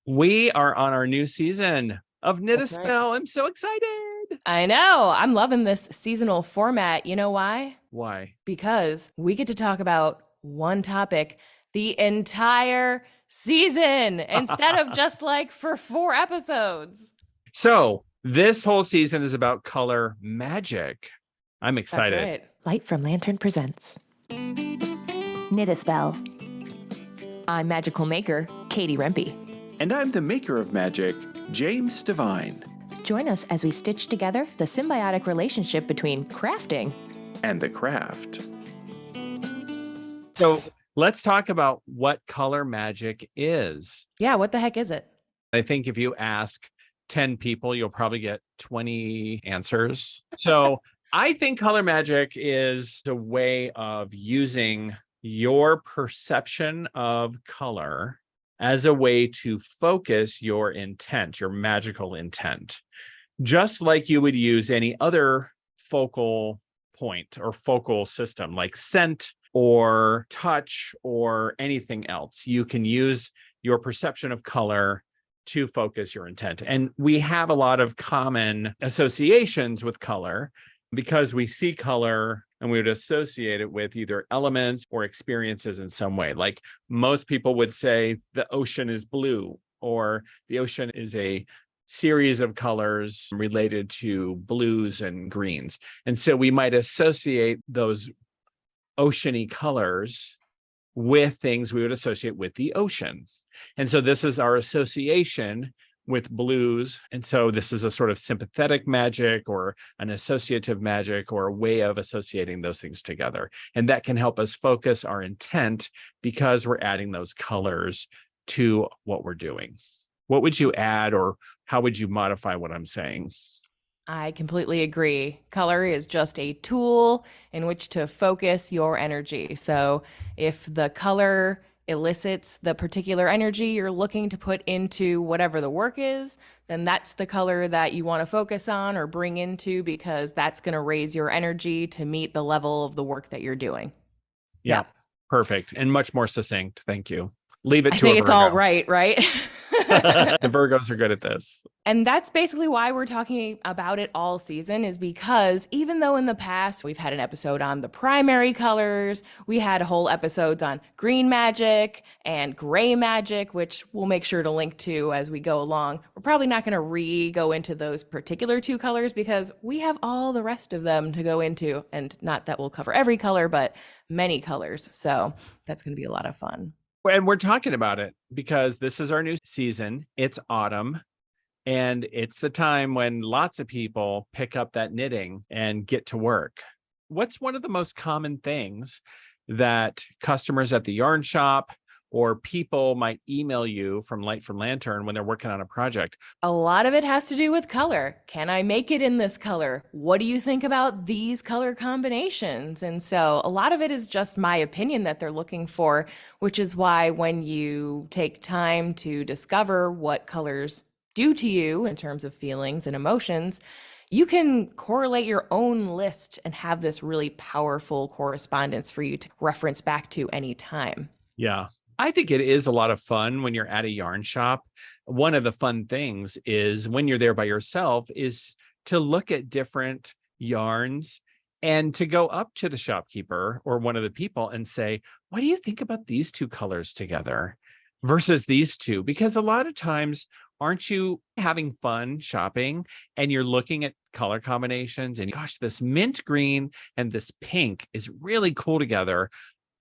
We are on our new season of Knit a That's right. Spell. I'm so excited. I know. I'm loving this seasonal format. You know why? Why? Because we get to talk about one topic the entire season instead of just like for 4 episodes. So, this whole season is about color magic. I'm That's excited. right. Light from Lantern presents Knit a Spell. I'm magical maker, Katie Rempe. And I'm the maker of magic, James Devine. Join us as we stitch together the symbiotic relationship between crafting And the craft. So, let's talk about what color magic is. Yeah, what the heck is it? I think if you ask 10 people, you'll probably get 20 answers. So, I think color magic is a way of using your perception of color as a way to focus your intent, your magical intent, just like you would use any other focal point or focal system like scent or touch or anything else. You can use your perception of color to focus your intent. And we have a lot of common associations with color because we see color and we would associate it with either elements or experiences in some way. Like most people would say the ocean is blue, or the ocean is a series of colors related to blues and greens. And so we might associate those oceany colors with things we would associate with the ocean. And so this is our association with blues. And so this is a sort of sympathetic magic or an associative magic or a way of associating those things together. And that can help us focus our intent because we're adding those colors to what we're doing. What would you add, or how would you modify what I'm saying? I completely agree. Color is just a tool in which to focus your energy. So if the color elicits the particular energy you're looking to put into whatever the work is, then that's the color that you want to focus on or bring into because that's going to raise your energy to meet the level of the work that you're doing. Yeah, perfect. And much more succinct. Thank you. Leave it I to a think it's all Virgo. right? The Virgos are good at this. And that's basically why we're talking about it all season, is because even though in the past we've had an episode on the primary colors, we had whole episodes on green magic and gray magic, which we'll make sure to link to as we go along. We're probably not going to go into those particular two colors because we have all the rest of them to go into. And not that we'll cover every color, but many colors. So that's going to be a lot of fun. And we're talking about it because this is our new season. It's autumn, and it's the time when lots of people pick up that knitting and get to work. What's one of the most common things that customers at the yarn shop or people might email you from Light from Lantern when they're working on a project? A lot of it has to do with color. Can I make it in this color? What do you think about these color combinations? And so a lot of it is just my opinion that they're looking for, which is why when you take time to discover what colors do to you in terms of feelings and emotions, you can correlate your own list and have this really powerful correspondence for you to reference back to any time. Yeah. I think it is a lot of fun when you're at a yarn shop. One of the fun things is when you're there by yourself is to look at different yarns and to go up to the shopkeeper or one of the people and say, what do you think about these two colors together versus these two? Because a lot of times, aren't you having fun shopping and you're looking at color combinations and gosh, this mint green and this pink is really cool together,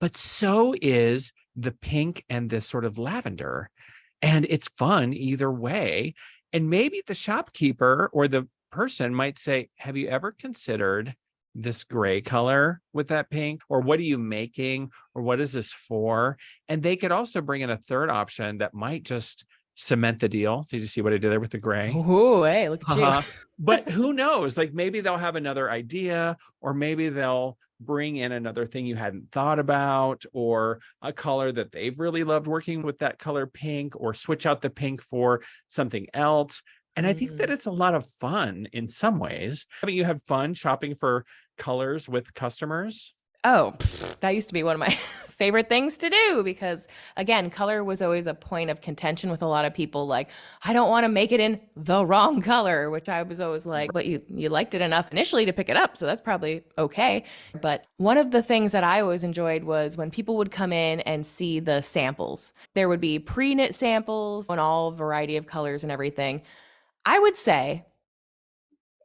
but so is the pink and this sort of lavender. And it's fun either way. And maybe the shopkeeper or the person might say, have you ever considered this gray color with that pink? Or what are you making? Or what is this for? And they could also bring in a third option that might just cement the deal. Did you see what I did there with the gray? Oh, hey, look at you. But who knows? Like maybe they'll have another idea, or maybe they'll bring in another thing you hadn't thought about, or a color that they've really loved working with that color pink, or switch out the pink for something else. And I think that it's a lot of fun in some ways. Haven't you had fun shopping for colors with customers? Oh, that used to be one of my favorite things to do because, again, color was always a point of contention with a lot of people. Like, I don't want to make it in the wrong color, which I was always like, but you liked it enough initially to pick it up, so that's probably okay. But one of the things that I always enjoyed was when people would come in and see the samples. There would be pre-knit samples on all variety of colors and everything. I would say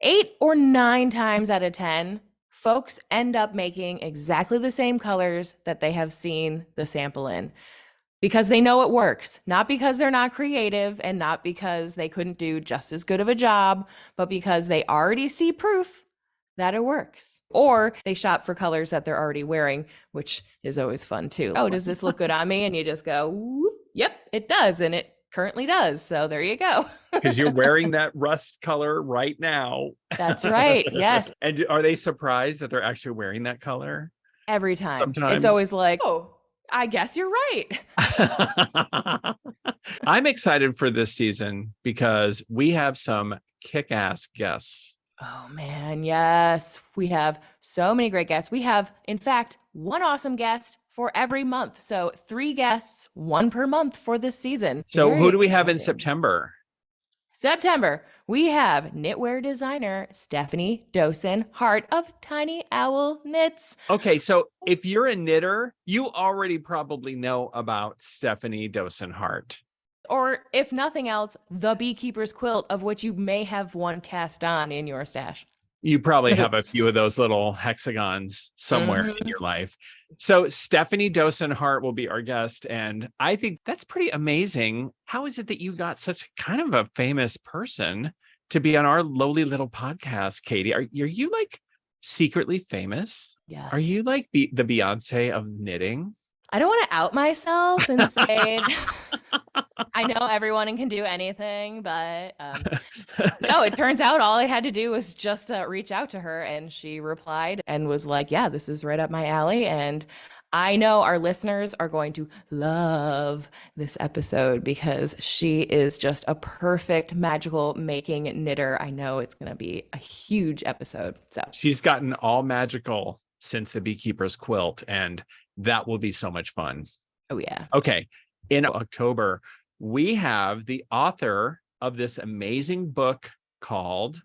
8 or 9 times out of 10, folks end up making exactly the same colors that they have seen the sample in because they know it works, not because they're not creative and not because they couldn't do just as good of a job, but because they already see proof that it works. Or they shop for colors that they're already wearing, which is always fun too. Oh, does this look good on me? And you just go, whoop, yep, it does. And it currently does. So there you go. Because you're wearing that rust color right now. That's right. Yes. And are they surprised that they're actually wearing that color? Every time. Sometimes. It's always like, oh, I guess you're right. I'm excited for this season because we have some kick-ass guests. Oh man, yes. We have so many great guests. We have, in fact, one awesome guest for every month. So 3 guests, 1 per month for this season. So Very who do we have in exciting. September? September, we have knitwear designer Stephanie Dosen Hart of Tiny Owl Knits. Okay, so if you're a knitter, you already probably know about Stephanie Dosen Hart. Or if nothing else, the Beekeeper's Quilt, of which you may have one cast on in your stash. You probably have a few of those little hexagons somewhere in your life. So Stephanie Dosen Hart will be our guest. And I think that's pretty amazing. How is it that you got such kind of a famous person to be on our lowly little podcast, Katie? Are you like secretly famous? Yes. Are you like the Beyonce of knitting? I don't want to out myself and say I know everyone can do anything, but no, it turns out all I had to do was just reach out to her, and she replied and was like, yeah, this is right up my alley. And I know our listeners are going to love this episode because she is just a perfect magical making knitter. I know it's going to be a huge episode. So she's gotten all magical since the Beekeeper's Quilt, and that will be so much fun. Oh, yeah. Okay. In October, we have the author of this amazing book called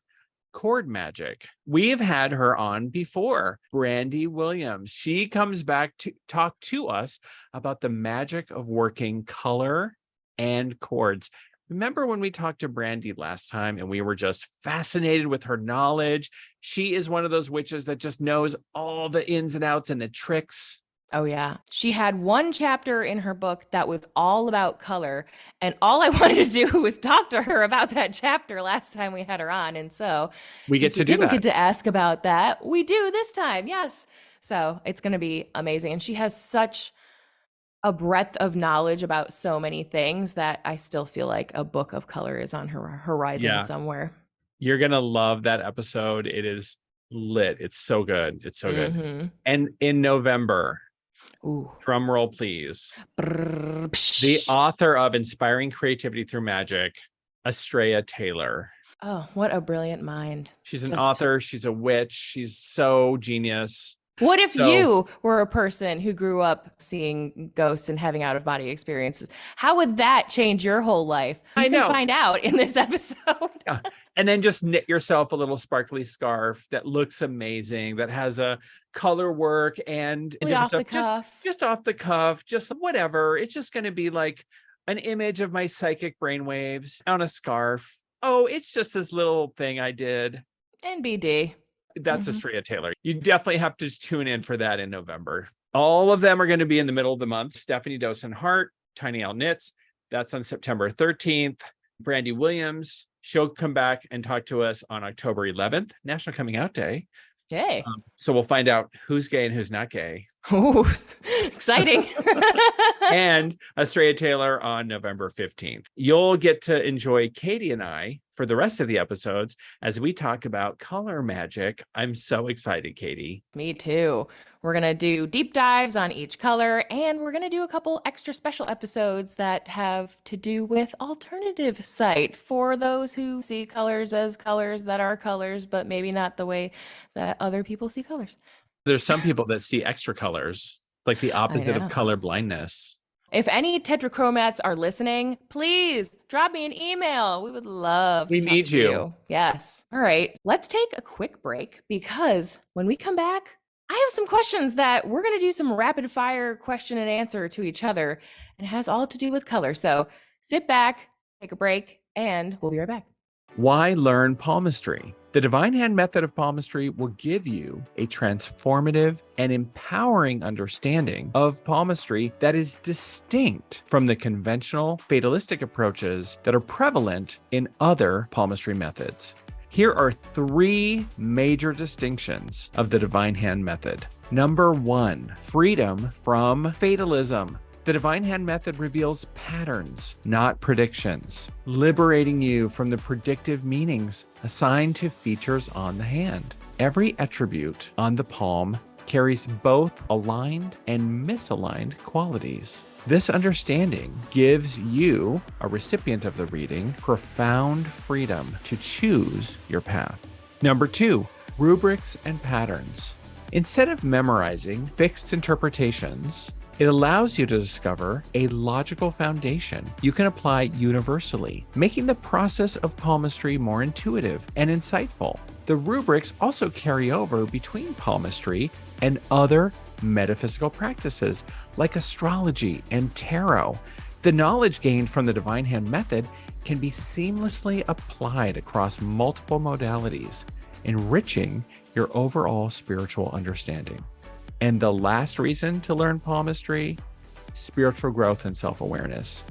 Cord Magic. We've had her on before, Brandy Williams. She comes back to talk to us about the magic of working color and cords. Remember when we talked to Brandy last time and we were just fascinated with her knowledge? She is one of those witches that just knows all the ins and outs and the tricks. Oh, yeah. She had one chapter in her book that was all about color. And all I wanted to do was talk to her about that chapter last time we had her on. And so we get to do that. We didn't get to ask about that. We do this time. Yes. So it's going to be amazing. And she has such a breadth of knowledge about so many things that I still feel like a book of color is on her horizon somewhere. You're going to love that episode. It is lit. It's so good. It's so good. And in November, ooh, drum roll, please. The author of Inspiring Creativity Through Magic, Estrella Taylor. Oh, what a brilliant mind. She's an author. She's a witch. She's so genius. What if you were a person who grew up seeing ghosts and having out-of-body experiences? How would that change your whole life? You can find out in this episode. Yeah. And then just knit yourself a little sparkly scarf that looks amazing, that has a color work and off the cuff. Just off the cuff, just whatever. It's just going to be like an image of my psychic brainwaves on a scarf. Oh, it's just this little thing I did. NBD. That's Estrella Taylor. You definitely have to tune in for that in November. All of them are going to be in the middle of the month. Stephanie Dosen Hart, Tiny Owl Knits. That's on September 13th. Brandy Williams, she'll come back and talk to us on October 11th, National Coming Out Day. Yay. So we'll find out who's gay and who's not gay. Ooh, exciting. And Estrella Taylor on November 15th. You'll get to enjoy Katie and I for the rest of the episodes as we talk about color magic. I'm so excited, Katie. Me too. We're going to do deep dives on each color, and we're going to do a couple extra special episodes that have to do with alternative sight for those who see colors as colors that are colors, but maybe not the way that other people see colors. There's some people that see extra colors, like the opposite of know. color blindness. If any tetrachromats are listening, please drop me an email. We would love We to talk need to you. you. Yes. All right. Let's take a quick break because when we come back, I have some questions that we're going to do some rapid fire question and answer to each other, and it has all to do with color. So sit back, take a break, and we'll be right back. Why learn palmistry? The Divine Hand method of palmistry will give you a transformative and empowering understanding of palmistry that is distinct from the conventional fatalistic approaches that are prevalent in other palmistry methods. Here are 3 major distinctions of the Divine Hand method. Number 1, freedom from fatalism. The Divine Hand method reveals patterns, not predictions, liberating you from the predictive meanings assigned to features on the hand. Every attribute on the palm carries both aligned and misaligned qualities. This understanding gives you, a recipient of the reading, profound freedom to choose your path. Number 2, rubrics and patterns. Instead of memorizing fixed interpretations, it allows you to discover a logical foundation you can apply universally, making the process of palmistry more intuitive and insightful. The rubrics also carry over between palmistry and other metaphysical practices like astrology and tarot. The knowledge gained from the Divine Hand method can be seamlessly applied across multiple modalities, enriching your overall spiritual understanding. And the last reason to learn palmistry, spiritual growth and self-awareness.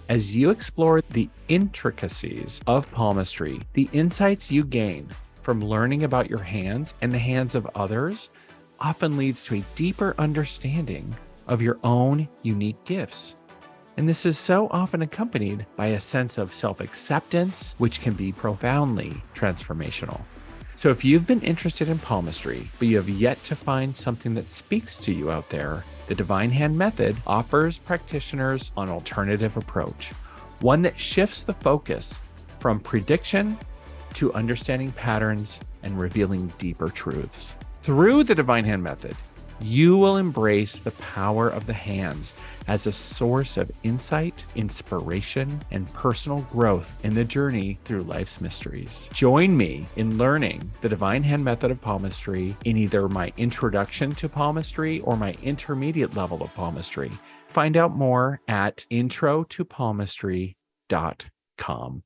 As you explore the intricacies of palmistry, the insights you gain from learning about your hands and the hands of others often leads to a deeper understanding of your own unique gifts. And this is so often accompanied by a sense of self-acceptance, which can be profoundly transformational. So if you've been interested in palmistry, but you have yet to find something that speaks to you out there, the Divine Hand method offers practitioners an alternative approach, one that shifts the focus from prediction to understanding patterns and revealing deeper truths. Through the Divine Hand method, you will embrace the power of the hands as a source of insight, inspiration, and personal growth in the journey through life's mysteries. Join me in learning the Divine Hand method of palmistry in either my introduction to palmistry or my intermediate level of palmistry. Find out more at introtopalmistry.com.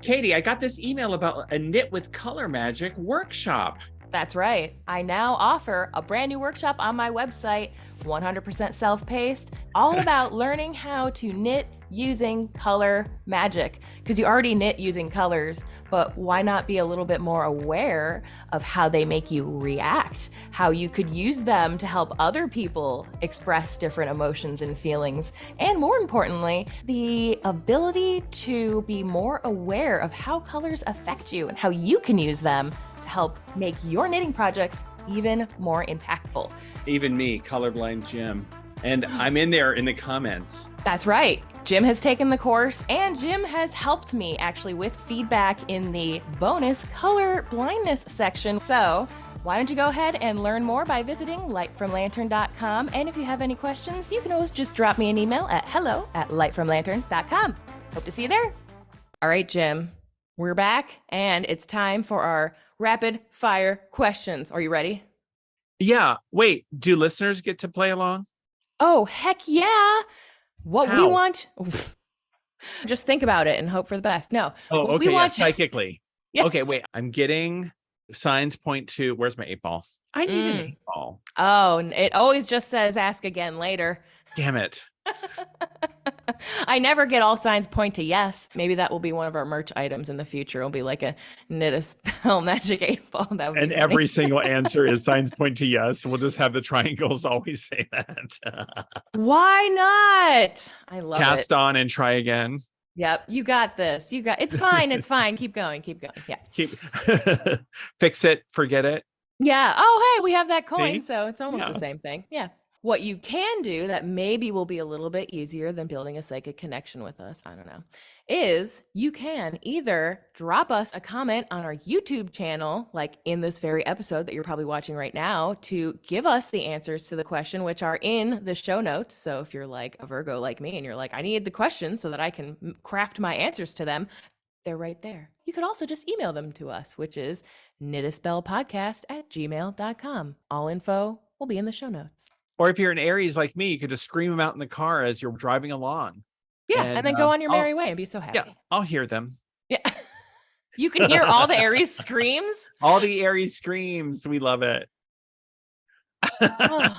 Katie, I got this email about a Knit with Color Magic workshop. That's right. I now offer a brand new workshop on my website, 100% self-paced, all about learning how to knit using color magic. Because you already knit using colors, but why not be a little bit more aware of how they make you react, how you could use them to help other people express different emotions and feelings, and more importantly, the ability to be more aware of how colors affect you and how you can use them to help make your knitting projects even more impactful. Even me, colorblind Jim. And I'm in there in the comments. That's right. Jim has taken the course, and Jim has helped me actually with feedback in the bonus color blindness section. So why don't you go ahead and learn more by visiting lightfromlantern.com. And if you have any questions, you can always just drop me an email at hello@lightfromlantern.com. Hope to see you there. All right, Jim, we're back, and it's time for our rapid fire questions. Are you ready? Yeah. Wait, do listeners get to play along? Oh, heck yeah. What we How? want, just think about it and hope for the best. No. Oh, what okay. we Yeah, want, psychically. Yes. Okay, wait. I'm getting signs point to, where's my 8-ball? I need an 8-ball. Oh, it always just says ask again later. Damn it. I never get all signs point to yes. Maybe that will be one of our merch items in the future. It'll be like a knit a spell magic 8-ball. That would And be every single answer is signs point to yes. We'll just have the triangles always say that. Why not? I love it. Cast on and try again. Yep, you got this. It's fine. It's fine. Keep going. Yeah. Fix it, forget it. Yeah. Oh, hey, we have that coin, See? so it's almost Yeah. the same thing. Yeah. What you can do that maybe will be a little bit easier than building a psychic connection with us, I don't know, is you can either drop us a comment on our YouTube channel, like in this very episode that you're probably watching right now, to give us the answers to the question, which are in the show notes. So if you're like a Virgo like me and you're like, I need the questions so that I can craft my answers to them, they're right there. You could also just email them to us, which is knittaspellpodcast@gmail.com. All info will be in the show notes. Or if you're an Aries like me, you could just scream them out in the car as you're driving along. Yeah, and then go on your merry way and be so happy. Yeah, I'll hear them. Yeah. You can hear all the Aries screams. All the Aries screams. We love it. Oh,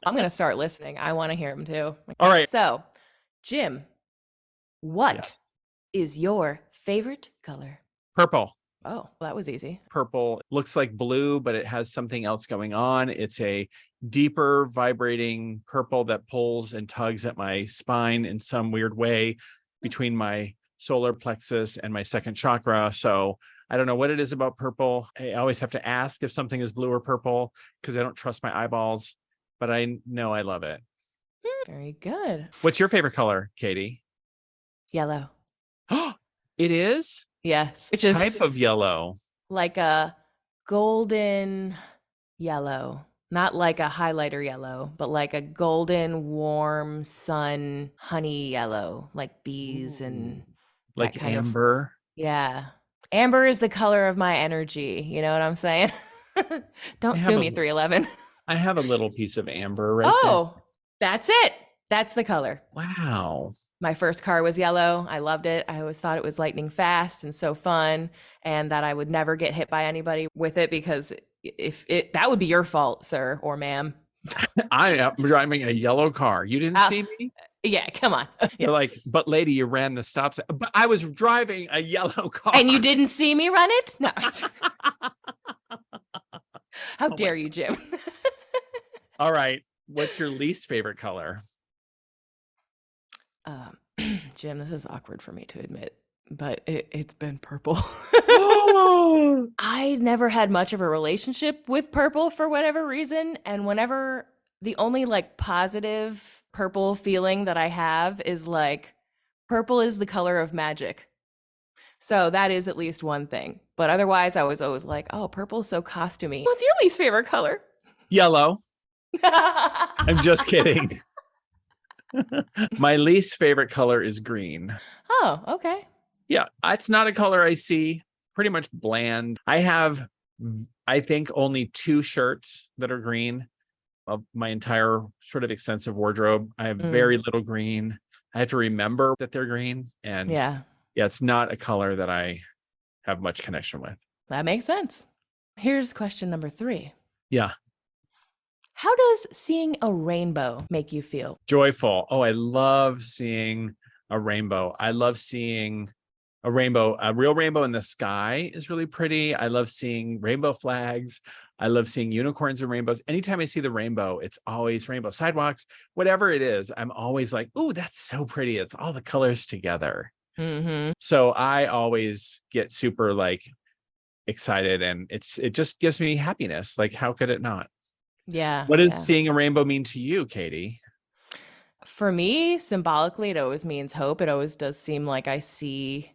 I'm going to start listening. I want to hear them too. All right. So, Jim, what is your favorite color? Purple. Oh, well, that was easy. Purple looks like blue, but it has something else going on. It's a deeper vibrating purple that pulls and tugs at my spine in some weird way between my solar plexus and my second chakra. So I don't know what it is about purple. I always have to ask if something is blue or purple because I don't trust my eyeballs, but I know I love it. Very good. What's your favorite color, Katie? Yellow. It is? Yes. Which is type of yellow. Like a golden yellow. Not like a highlighter yellow, but like a golden, warm sun, honey yellow, like bees and like that kind amber. Yeah. Amber is the color of my energy. You know what I'm saying? Don't sue me, 311. I have a little piece of amber right there. Oh, that's it. That's the color. Wow. My first car was yellow. I loved it. I always thought it was lightning fast and so fun, and that I would never get hit by anybody with it because that would be your fault, sir or ma'am. I am driving a yellow car. You didn't see me? Yeah, come on. You're like, but lady, you ran the stop sign. But I was driving a yellow car. And you didn't see me run it? No. How dare you, Jim? All right. What's your least favorite color? Jim, this is awkward for me to admit, but it's been purple. I never had much of a relationship with purple for whatever reason. And whenever the only like positive purple feeling that I have is like purple is the color of magic. So that is at least one thing. But otherwise, I was always like, oh, purple is so costumey. What's your least favorite color? Yellow. I'm just kidding. My least favorite color is green. Oh, okay. Yeah, it's not a color I see. Pretty much bland. I have, I think, only 2 shirts that are green of my entire sort of extensive wardrobe. I have very little green. I have to remember that they're green. And yeah, it's not a color that I have much connection with. That makes sense. Here's question number 3. Yeah. How does seeing a rainbow make you feel? Joyful. Oh, I love seeing a rainbow. I love seeing a rainbow. A real rainbow in the sky is really pretty. I love seeing rainbow flags. I love seeing unicorns and rainbows. Anytime I see the rainbow, it's always rainbow sidewalks, whatever it is. I'm always like, oh, that's so pretty. It's all the colors together. Mm-hmm. So I always get super like excited, and it just gives me happiness. Like, how could it not? Yeah. What does seeing a rainbow mean to you, Katie? For me, symbolically, it always means hope. It always does seem like I see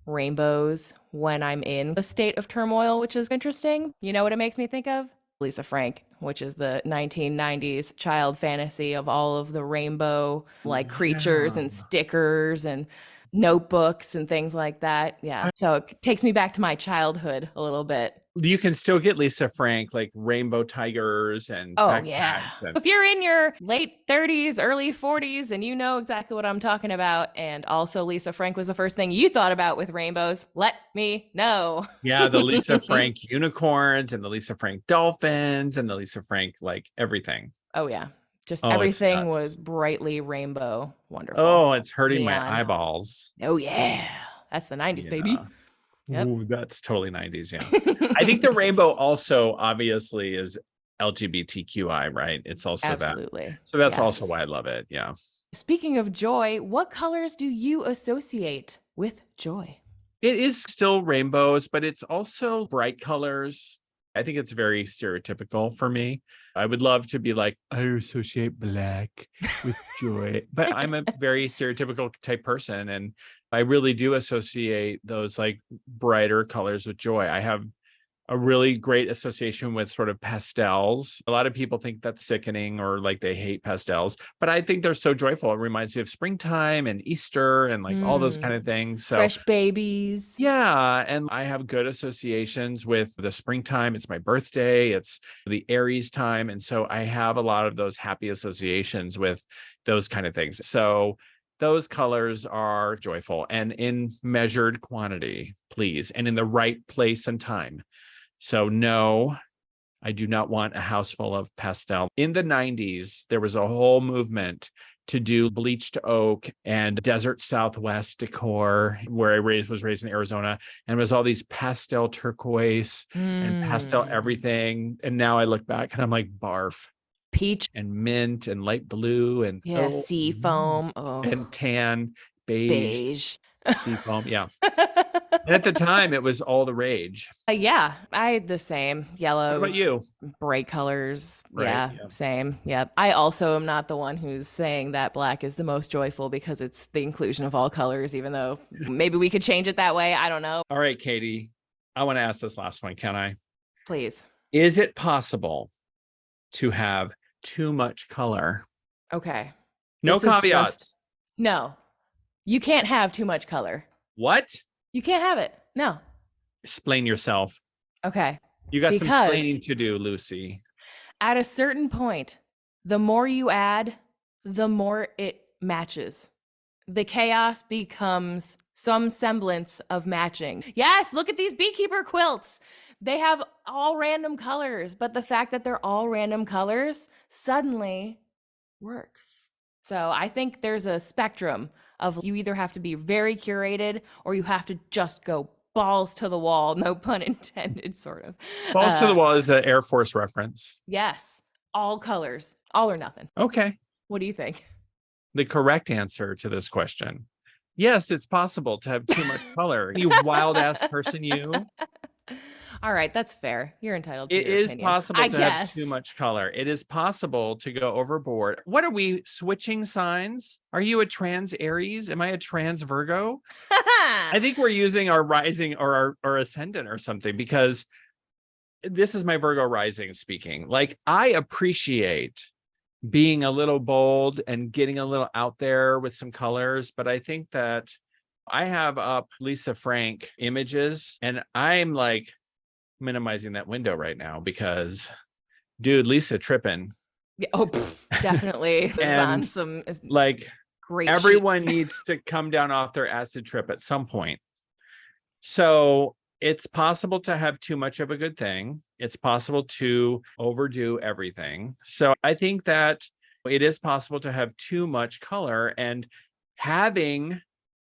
rainbows when I'm in a state of turmoil, which is interesting. You know what it makes me think of? Lisa Frank, which is the 1990s child fantasy of all of the rainbow like creatures and stickers and notebooks and things like that. Yeah. So it takes me back to my childhood a little bit. You can still get Lisa Frank, like rainbow tigers and If you're in your late 30s, early 40s, and you know exactly what I'm talking about, and also Lisa Frank was the first thing you thought about with rainbows, let me know. Yeah, the Lisa Frank unicorns and the Lisa Frank dolphins and the Lisa Frank, like everything. Oh, yeah. Just everything was brightly rainbow. Wonderful. Oh, it's hurting my eyeballs. Oh, yeah. That's the 90s, baby. Yep. Ooh, that's totally 90s. Yeah. I think the rainbow also obviously is LGBTQI, right? It's also absolutely that. So that's also why I love it. Yeah. Speaking of joy, what colors do you associate with joy? It is still rainbows, but it's also bright colors. I think it's very stereotypical for me. I would love to be like, I associate black with joy, but I'm a very stereotypical type person. And I really do associate those like brighter colors with joy. I have a really great association with sort of pastels. A lot of people think that's sickening or like they hate pastels, but I think they're so joyful. It reminds me of springtime and Easter and like all those kind of things. So fresh babies. yeah, and I have good associations with the springtime. It's my birthday, it's the Aries time. And so I have a lot of those happy associations with those kind of things. So those colors are joyful and in measured quantity, please, and in the right place and time. So no, I do not want a house full of pastel. In the 90s, there was a whole movement to do bleached oak and desert Southwest decor, where I was raised in Arizona, and it was all these pastel turquoise and pastel everything. And now I look back and I'm like, barf. Peach And mint and light blue and sea foam. Oh, and tan, beige. Sea foam. Yeah. And at the time, it was all the rage. Yeah, I the same. Yellows. What about you? Bright colors. Right, yeah, same. Yep. I also am not the one who's saying that black is the most joyful because it's the inclusion of all colors, even though maybe we could change it that way. I don't know. All right, Katie, I want to ask this last one. Can I? Please. Is it possible to have too much color? Okay. No This is caveats. No. You can't have too much color. What? You can't have it. No. Explain yourself. Okay. You got some Because explaining to do, Lucy. at a certain point, the more you add, the more it matches. The chaos becomes some semblance of matching. Yes, look at these beekeeper quilts. They have all random colors, but the fact that they're all random colors suddenly works. So I think there's a spectrum of you either have to be very curated or you have to just go balls to the wall, no pun intended, sort of. Balls to the wall is an Air Force reference. Yes, all colors, all or nothing. Okay. What do you think? The correct answer to this question. Yes, it's possible to have too much color. You wild ass person, you. All right, that's fair. You're entitled to It your is opinion. possible I to have guess. too much color. It is possible to go overboard. What are we switching signs? Are you a trans Aries? Am I a trans Virgo? I think we're using our rising or our ascendant or something, because this is my Virgo rising speaking. Like, I appreciate being a little bold and getting a little out there with some colors, but I think that I have up Lisa Frank images and I'm like minimizing that window right now because, dude, Lisa tripping. Yeah, oh, definitely. Is And, on some like, great everyone sheets. needs to come down off their acid trip at some point. So it's possible to have too much of a good thing. It's possible to overdo everything. So I think that it is possible to have too much color, and having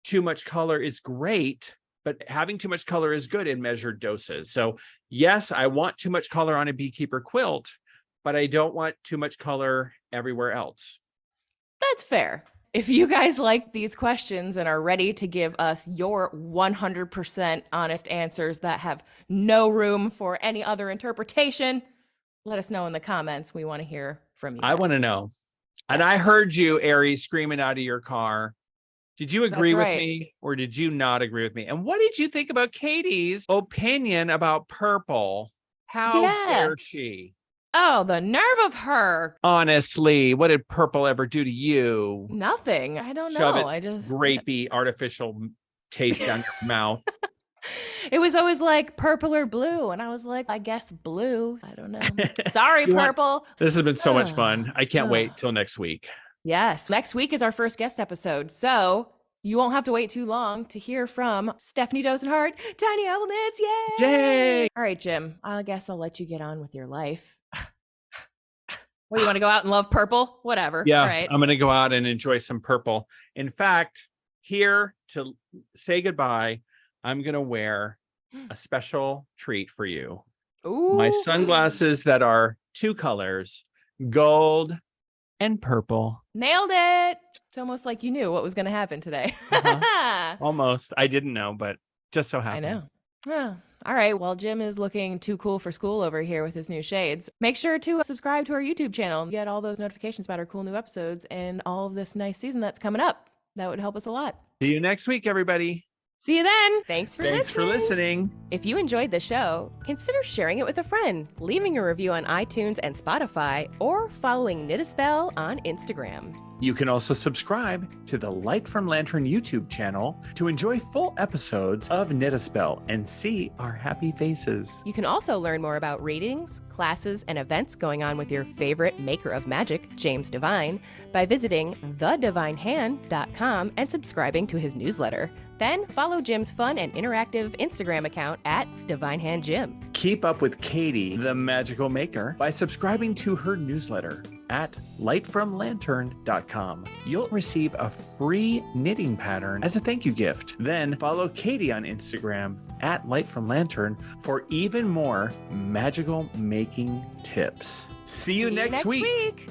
too much color is great, but having too much color is good in measured doses. So yes, I want too much color on a beekeeper quilt, but I don't want too much color everywhere else. That's fair. If you guys like these questions and are ready to give us your 100% honest answers that have no room for any other interpretation, let us know in the comments. We want to hear from you. I want to know. And I heard you, Aries, screaming out of your car. Did you agree with me or did you not agree with me? And what did you think about Katie's opinion about purple? How dare she? Oh, the nerve of her. Honestly, what did purple ever do to you? Nothing. I don't Shove know. its I just grapey artificial taste down your mouth. It was always like purple or blue. And I was like, I guess blue. I don't know. Sorry, You want- purple. This has been so much fun. I can't wait till next week. Yes. Next week is our first guest episode. So you won't have to wait too long to hear from Stephanie Dosenhart, Tiny Owl Knits. Yay! Yay! All right, Jim. I guess I'll let you get on with your life. Well, you want to go out and love purple? Whatever. Yeah, All right. I'm going to go out and enjoy some purple. In fact, here to say goodbye, I'm going to wear a special treat for you. Ooh. My sunglasses that are two colors, gold and purple. Nailed it. It's almost like you knew what was going to happen today. Almost. I didn't know, but just so I happens. know. Oh, All right, well, Jim is looking too cool for school over here with his new shades. Make sure to subscribe to our YouTube channel and get all those notifications about our cool new episodes and all of this nice season that's coming up. That would help us a lot. See you next week, everybody. See you then. Thanks for listening. If you enjoyed the show, consider sharing it with a friend, leaving a review on iTunes and Spotify, or following Knit a Spell on Instagram. You can also subscribe to the Light from Lantern YouTube channel to enjoy full episodes of Knit a Spell and see our happy faces. You can also learn more about readings, classes, and events going on with your favorite maker of magic, James Devine, by visiting thedivinehand.com and subscribing to his newsletter. Then follow Jim's fun and interactive Instagram account at DivineHandJim. Keep up with Katie, the magical maker, by subscribing to her newsletter at lightfromlantern.com. You'll receive a free knitting pattern as a thank you gift. Then follow Katie on Instagram at lightfromlantern for even more magical making tips. See you next week.